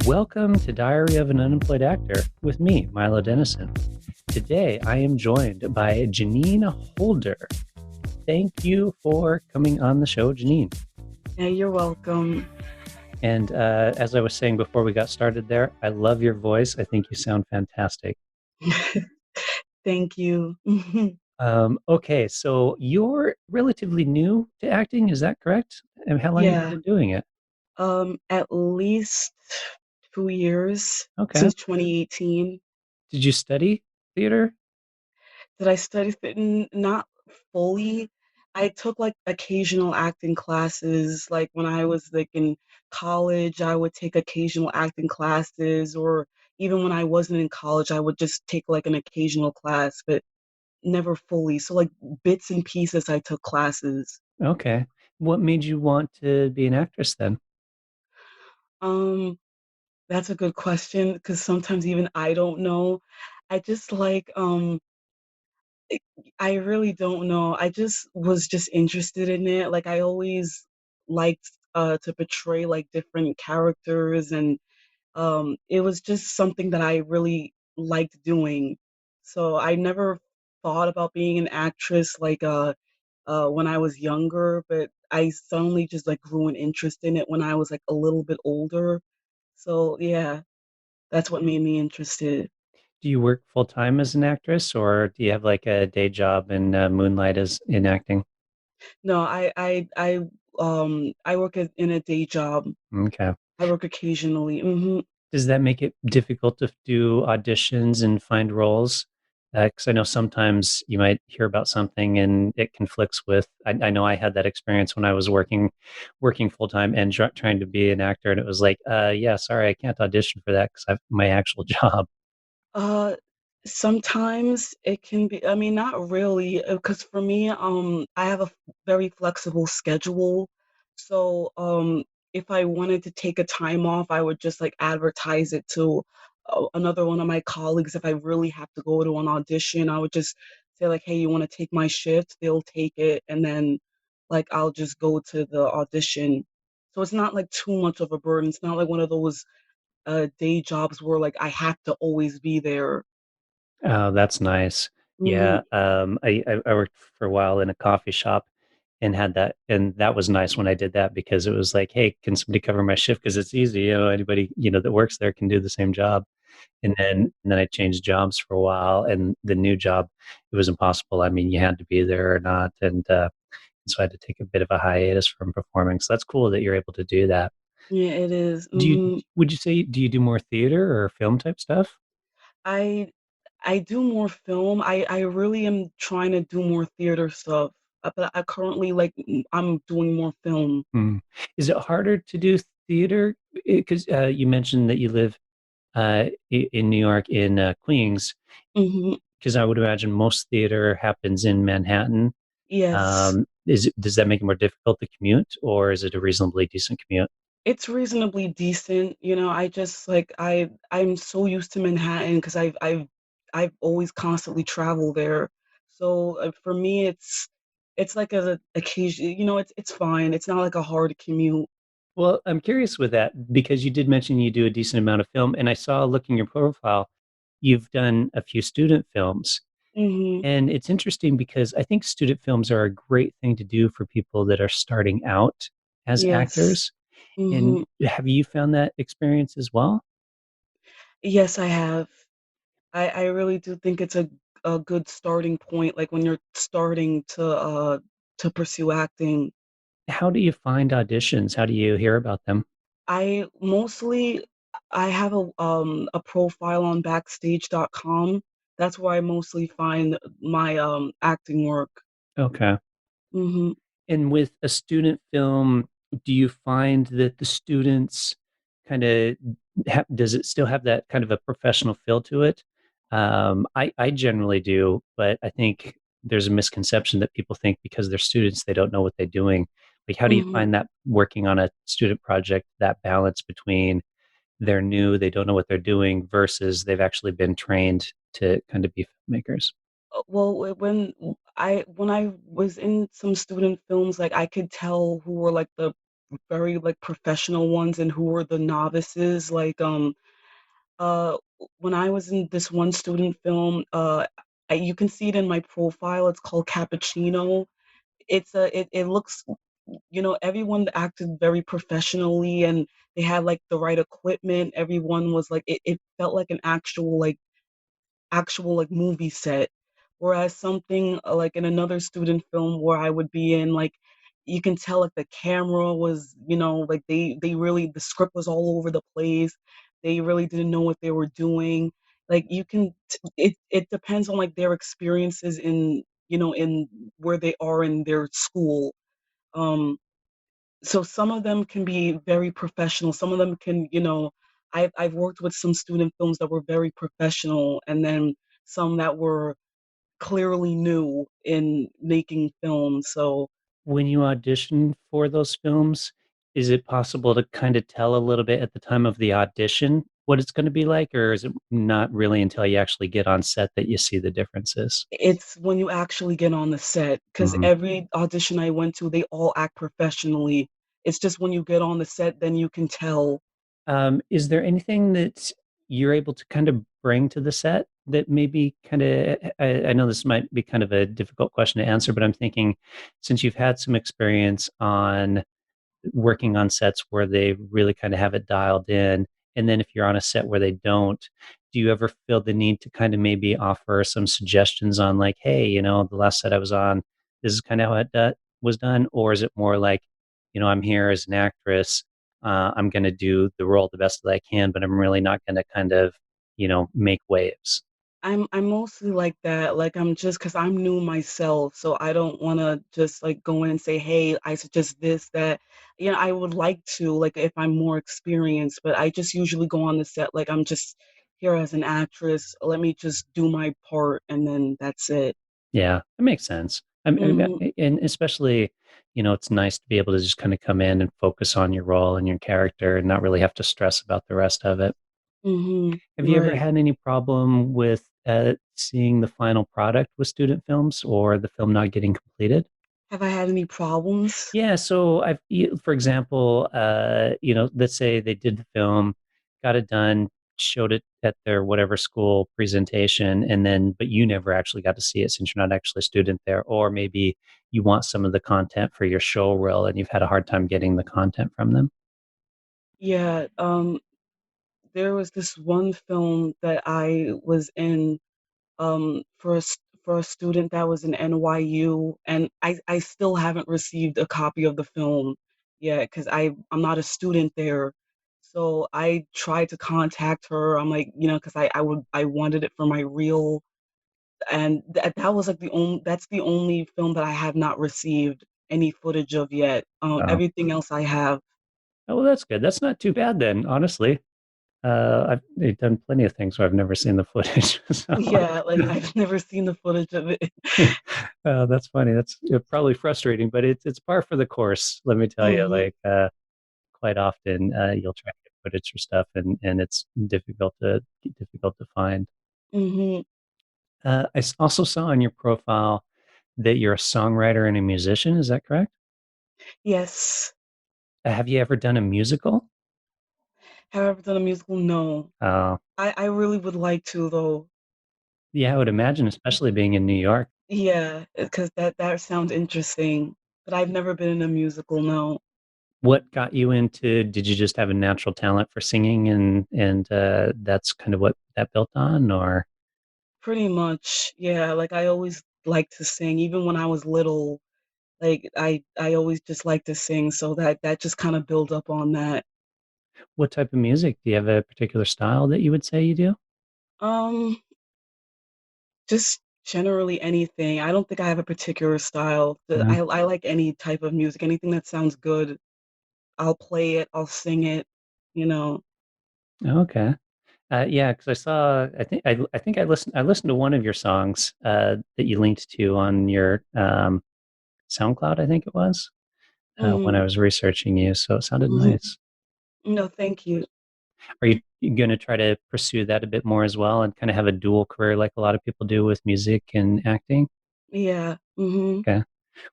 Welcome to Diary of an Unemployed Actor with me, Milo Dennison. Today I am joined by Janine Holder. Thank you for coming on the show, Janine. Yeah, you're welcome. And as I was saying before we got started there, I love your voice. I think you sound fantastic. Thank you. Okay, so you're relatively new to acting, is that correct? And how long have you Yeah, been doing it? at least 2 years Okay. since 2018. Did you study theater? Did I study Not fully. I took like occasional acting classes. Like when I was like in college, I would take occasional acting classes, or even when I wasn't in college, I would just take like an occasional class, but never fully. So like bits and pieces, I took classes. Okay. What made you want to be an actress then? Um, That's a good question because sometimes even I don't know. I just like, I I really don't know. I just was just interested in it. Like I always liked to portray like different characters, and it was just something that I really liked doing. So I never thought about being an actress like when I was younger, but I suddenly just like grew an interest in it when I was like a little bit older. So yeah, that's what made me interested. Do you work full time as an actress, or do you have like a day job and moonlight as in acting? No, I work in a day job. Okay. I work occasionally. Does that make it difficult to do auditions and find roles? Because I know sometimes you might hear about something and it conflicts with. I know I had that experience when I was working full time and trying to be an actor, and it was like, yeah, sorry, I can't audition for that because I've my actual job. Uh, Sometimes it can be, I mean, not really, because for me, I have a very flexible schedule. So, if I wanted to take a time off, I would just like advertise it to another one of my colleagues. If I really have to go to an audition, I would just say like, "Hey, you want to take my shift?" They'll take it, and then like I'll just go to the audition. So it's not like too much of a burden. It's not like one of those day jobs where like I have to always be there. Oh, that's nice. Mhm. Yeah, I worked for a while in a coffee shop and had that, and that was nice when I did that because it was like, hey, can somebody cover my shift? Because it's easy, anybody that works there can do the same job. And then I changed jobs for a while, and the new job, it was impossible. I mean, you had to be there or not, and so I had to take a bit of a hiatus from performing. So that's cool that you're able to do that. Yeah, it is. Do you would you say do you do more theater or film type stuff? I I do more film. I really am trying to do more theater stuff, but I currently I'm doing more film. Hmm. Is it harder to do theater? Because you mentioned that you live in New York in Queens, Mhm. because I would imagine most theater happens in Manhattan. Yes. Does that make it more difficult to commute, or is it a reasonably decent commute? It's reasonably decent, I just like I'm so used to Manhattan because I've always constantly traveled there. So for me, it's like a occasion. It's fine. It's not like a hard commute. Well, I'm curious with that because you did mention you do a decent amount of film, and I saw looking your profile, you've done a few student films. Hmm. And it's interesting because I think student films are a great thing to do for people that are starting out as Yes. actors. And Hmm. have you found that experience as well? Yes, I have. I really do think it's a good starting point, like when you're starting to pursue acting. How do you find auditions? How do you hear about them? I mostly I have a profile on backstage.com. That's where I mostly find my acting work. Okay. Mhm. And with a student film, do you find that the students kind of does it still have that kind of a professional feel to it? I generally do, but I think there's a misconception that people think because they're students, they don't know what they're doing. Like, how do you Mhm. find that working on a student project, that balance between they're new, they don't know what they're doing versus they've actually been trained to kind of be filmmakers? Well, when I was in some student films, like I could tell who were like very like professional ones and who were the novices. Uh when I was in this one student film, you can see it in my profile. It's called Cappuccino. It looks, everyone acted very professionally, and they had like the right equipment. Everyone was like, it felt like an actual like movie set. Whereas something like in another student film where I would be in, like you can tell like the camera was, like they really, the script was all over the place. They really didn't know what they were doing. Like it depends on like their experiences in, in where they are in their school. Um so some of them can be very professional. Some of them can, I've worked with some student films that were very professional, and then some that were clearly new in making films. So When you audition for those films, is it possible to kind of tell a little bit at the time of the audition what it's going to be like, or is it not really until you actually get on set that you see the differences? it's when you actually get on the set, because Mhm. every audition I went to, they all act professionally. It's just when you get on the set, then you can tell. Is there anything that you're able to kind of bring to the set that maybe kind of, I know this might be kind of a difficult question to answer, but I'm thinking since you've had some experience on working on sets where they really kind of have it dialed in, and then if you're on a set where they don't, do you ever feel the need to kind of maybe offer some suggestions on like, hey, the last set I was on, this is kind of how was done, or is it more like, I'm here as an actress, I'm going to do the role the best that I can, but I'm really not going to kind of, make waves. I'm mostly like that. Like I'm just because I'm new myself, so I don't want to just like go in and say, "Hey, I suggest this, that." I would like to, like, if I'm more experienced, but I just usually go on the set like I'm just here as an actress. Let me just do my part, and then that's it. Yeah, it makes sense. Mhm. And especially, it's nice to be able to just kind of come in and focus on your role and your character and not really have to stress about the rest of it. Mhm. Have you ever Right. had any problem with seeing the final product with student films or the film not getting completed? Have I had any problems? Yeah, so for example, let's say they did the film, got it done, showed it at their whatever school presentation, and then, but you never actually got to see it since you're not actually a student there, or maybe you want some of the content for your show reel and you've had a hard time getting the content from them. Yeah. There was this one film that I was in, for a student that was in NYU, and I still haven't received a copy of the film yet because I'm not a student there. So I tried to contact her. I'm like, because I wanted it for my reel, and that was like that's the only film that I have not received any footage of yet. Oh, Everything else I have. oh, well, that's good. That's not too bad then, honestly. They've done plenty of things where I've never seen the footage. So Yeah, like I've never seen the footage of it. that's funny. That's probably frustrating, but it's par for the course. Let me tell you. Hmm. Like quite often, you'll try to get footage for stuff, and it's difficult to find. Hmm. I also saw on your profile that you're a songwriter and a musician. Is that correct? Yes. Have you ever done a musical? Have I ever done a musical? No. Uh, I really would like to though. yeah, I would imagine, especially being in New York. Yeah, because that sounds interesting. But I've never been in a musical, no. What got you into? Did you just have a natural talent for singing, and that's kind of what that built on, or Pretty much, yeah. Like I always liked to sing, even when I was little. Like I always just liked to sing, so that just kind of built up on that. what type of music? Do you have a particular style that you would say you do? Um, just generally anything. I don't think I have a particular style. Yeah. I like any type of music, anything that sounds good. I'll play it, I'll sing it, you know. Okay. Yeah, because I think I listened to one of your songs that you linked to on your SoundCloud, I think it was, when I Mhm. was researching you. So it sounded Mhm. nice. No, thank you. Are you going to try to pursue that a bit more as well and kind of have a dual career like a lot of people do with music and acting? Yeah. Mhm. Okay.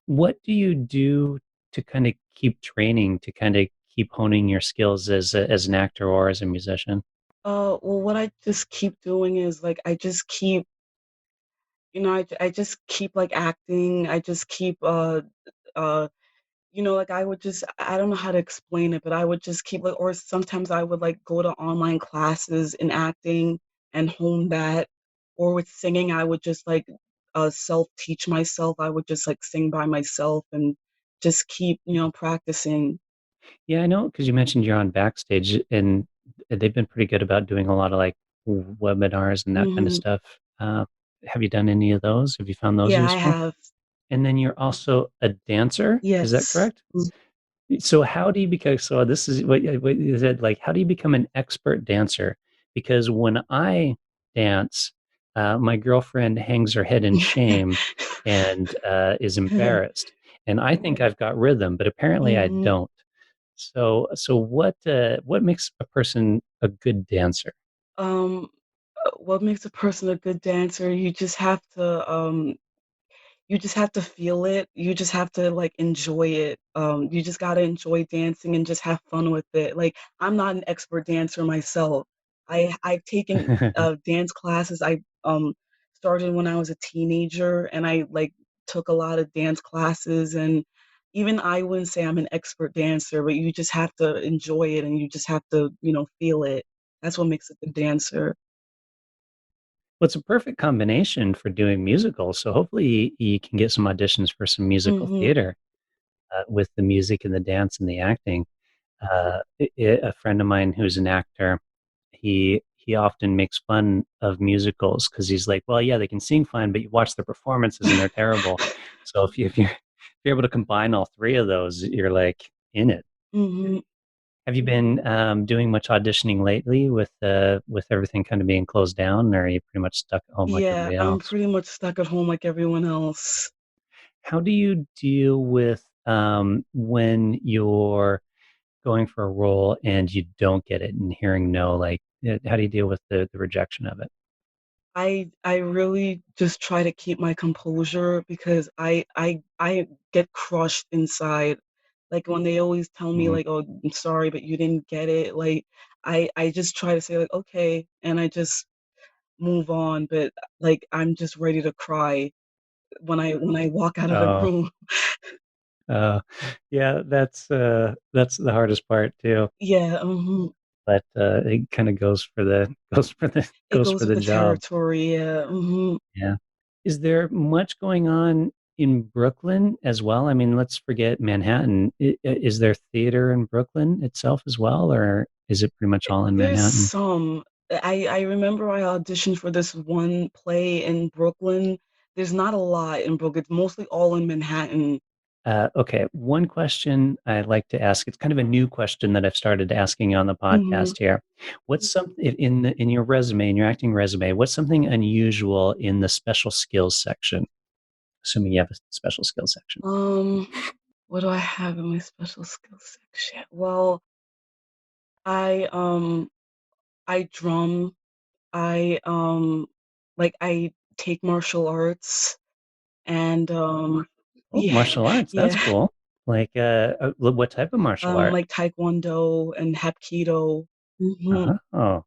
What do you do to kind of keep training to kind of keep honing your skills as an actor or as a musician? Well, what I just keep doing is like I just keep, I just keep like acting. I just keep uh like I would just I don't know how to explain it, but I would just keep like or sometimes I would like go to online classes in acting and hone that. Or with singing, I would just like self-teach myself. I would just like sing by myself and just keep, practicing. Yeah, I know because you mentioned you're on Backstage, and they've been pretty good about doing a lot of like webinars and that kind of Mhm. stuff. Have you done any of those? Have you found those Yeah, I useful? have. And then you're also a dancer, is that Yes. correct? So how do you become, so this is what you said, like, how do you become an expert dancer? Because when I dance, my girlfriend hangs her head in shame and is embarrassed. And I think I've got rhythm, but apparently I Mhm. don't. So what makes a person a good dancer? Um, what makes a person a good dancer? You just have to feel it. You just have to, like, enjoy it. You just gotta enjoy dancing and just have fun with it. Like, I'm not an expert dancer myself. I've taken, dance classes. I started when I was a teenager, and I, like, took a lot of dance classes, and even I wouldn't say I'm an expert dancer, but you just have to enjoy it, and you just have to, feel it. That's what makes a good dancer. Well, it's a perfect combination for doing musicals. So hopefully you can get some auditions for some musical Mhm. theater with the music and the dance and the acting. A friend of mine who's an actor, he often makes fun of musicals because he's like, well, yeah, they can sing fine, but you watch their performances and they're terrible. So if you're able to combine all three of those, you're like in it. Mhm. Have you been doing much auditioning lately with everything kind of being closed down, or are you pretty much stuck at home like Yeah, everybody I'm else? pretty much stuck at home like everyone else. How do you deal with when you're going for a role and you don't get it and hearing no? Like, how do you deal with the rejection of it? I really just try to keep my composure because I get crushed inside. Like, when they always tell me, Mhm. like, "Oh, I'm sorry, but you didn't get it," like, I just try to say, like, "Okay," and I just move on, but, like, I'm just ready to cry when I walk out of the Oh, room. uh, yeah, that's the hardest part too. Yeah, mhm. But it kind of goes for the goes for the It goes goes for with the the job. territory, yeah, mhm. Yeah. Is there much going on in Brooklyn as well? I mean, let's forget Manhattan. Is there theater in Brooklyn itself as well, or is it pretty much all in There's Manhattan? some. I remember I auditioned for this one play in Brooklyn. There's not a lot in Brooklyn, it's mostly all in Manhattan. Okay, one question I like to ask. It's kind of a new question that I've started asking on the Mhm. podcast here. What's some in your resume, in your acting resume, what's something unusual in the special skills section? Assuming you have a special skills section. Um, what do I have in my special skills section? Well, I, um, I drum, I take martial arts and, Oh, yeah, martial arts. That's yeah, cool. Like, what type of martial art? like taekwondo and hapkido. Mhm. Uh-huh. Oh,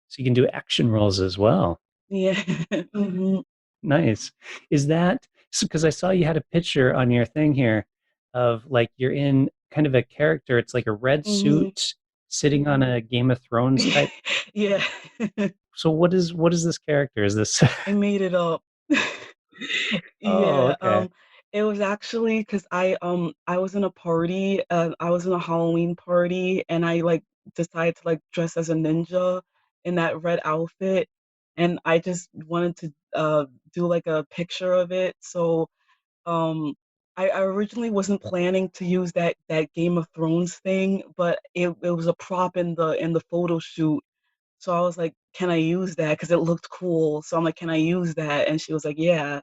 so you can do action roles as well. Yeah. Mhm. Nice. Is that so? Because I saw you had a picture on your thing here of like you're in kind of a character. It's like a red Mhm. suit sitting on a Game of Thrones type. Yeah. So what is this character? Is this? I made it up. Oh, Yeah, okay. it was actually 'cause I was in a party, I was in a Halloween party, and I, like, decided to, like, dress as a ninja in that red outfit, and I just wanted to, do, like, a picture of it, so, um, I originally wasn't planning to use that Game of Thrones thing, but it was a prop in the photo shoot. So I was like, "Can I use that?" Because it looked cool. So I'm like, "Can I use that?" And she was like, "Yeah."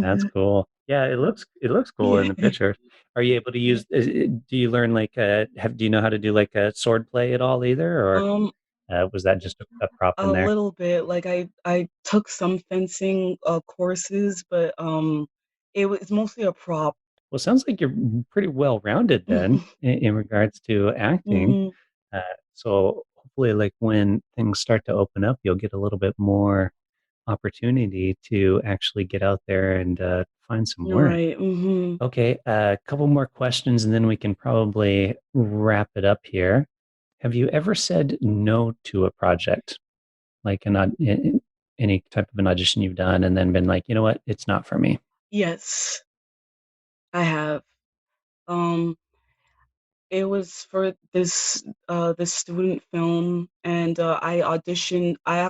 That's Mhm. cool. Yeah, it looks cool Yeah. in the picture. Are you able to use? Do you learn like do you know how to do like a sword play at all either, or Um, was that just a prop in a there? little bit, like, I took some fencing, courses, but, it was mostly a prop. Well, it sounds like you're pretty well rounded then in regards to acting. Mhm. Uh, so hopefully, like when things start to open up, you'll get a little bit more opportunity to actually get out there and find some work. Right. Mhm. Okay, a couple more questions and then we can probably wrap it up here. Have you ever said no to a project, like any type of an audition you've done, and then been like, you know what, it's not for me? Yes, I have. Um, it was for this student film, and, I auditioned. I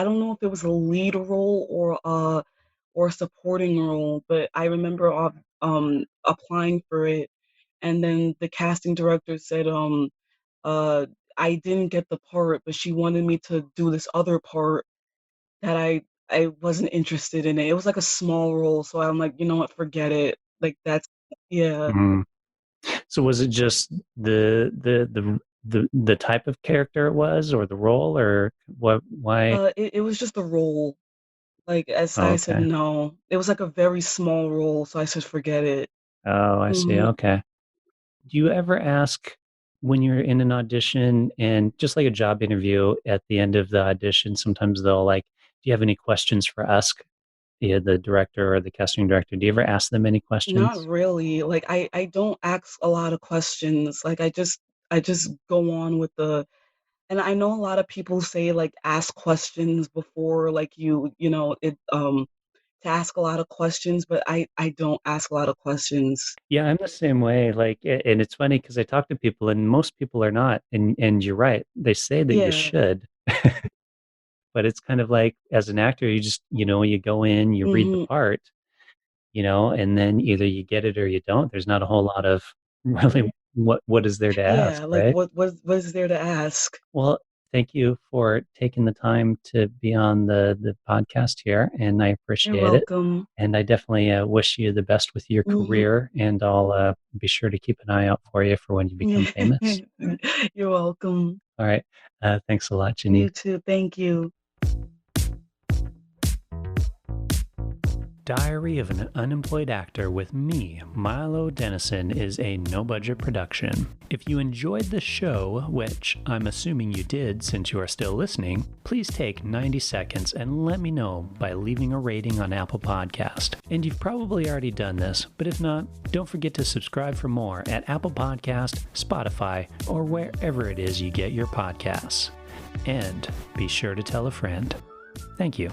don't know if it was a lead role or a supporting role, but I remember applying for it, and then the casting director said, uh, I didn't get the part, but she wanted me to do this other part that I wasn't interested in it. It was like a small role, so I'm like, "You know what? Forget it." Like, that's yeah. Mhm. So was it just the type of character it was, or the role, or what? Why? It was just a role. Like, as Oh, I said, okay. no. It was like a very small role, so I said, "Forget it." Oh, I see. Mhm. Okay. Do you ever ask when you're in an audition and just like a job interview at the end of the audition, sometimes they'll like, do you have any questions for us? Yeah, the director or the casting director. Do you ever ask them any Not questions? really. Like, I don't ask a lot of questions. Like, I just go on with the and I know a lot of people say, like, ask questions before, like, to ask a lot of questions, but I don't ask a lot of questions. Yeah, I'm the same way. Like, and it's funny because I talk to people, and most people are not. And you're right. They say that you Yeah. should, but it's kind of like as an actor, you just you go in, you read the Mhm. part, and then either you get it or you don't. There's not a whole lot of really what is there to ask, Yeah, like, right? what is there to ask? Well, thank you for taking the time to be on the podcast here, and I You're appreciate it. welcome. And I definitely wish you the best with your Mhm. career, and I'll be sure to keep an eye out for you for when you become famous. You're welcome. All right. Thanks a lot, Janine. You too, thank you. Diary of an Unemployed Actor with me, Milo Dennison, is a no budget production. If you enjoyed the show, which I'm assuming you did since you are still listening, please take 90 seconds and let me know by leaving a rating on Apple Podcast. And you've probably already done this, but if not, don't forget to subscribe for more at Apple Podcast, Spotify, or wherever it is you get your podcasts. And be sure to tell a friend. Thank you.